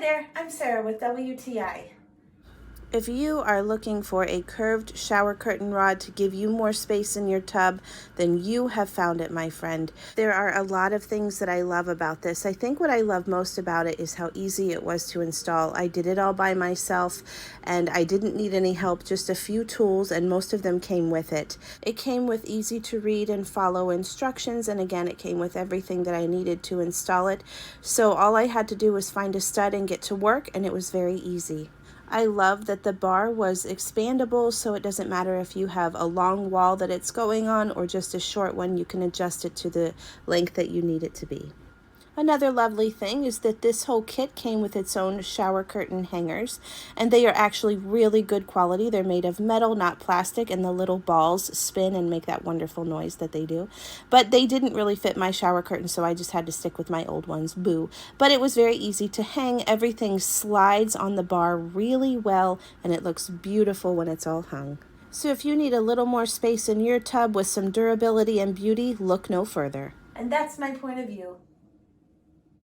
there, I'm Sarah with WTI. If you are looking for a curved shower curtain rod to give you more space in your tub, then you have found it, my friend. There are a lot of things that I love about this. I think what I love most about it is how easy it was to install. I did it all by myself and I didn't need any help, just a few tools, and most of them came with it. It came with easy to read and follow instructions, and again, it came with everything that I needed to install it. So all I had to do was find a stud and get to work, and it was very easy. I love that the bar was expandable, so it doesn't matter if you have a long wall that it's going on or just a short one, you can adjust it to the length that you need it to be. Another lovely thing is that this whole kit came with its own shower curtain hangers, and they are actually really good quality. They're made of metal, not plastic, and the little balls spin and make that wonderful noise that they do. But they didn't really fit my shower curtain, so I just had to stick with my old ones, boo. But it was very easy to hang. Everything slides on the bar really well, and it looks beautiful when it's all hung. So if you need a little more space in your tub with some durability and beauty, look no further. And that's my point of view.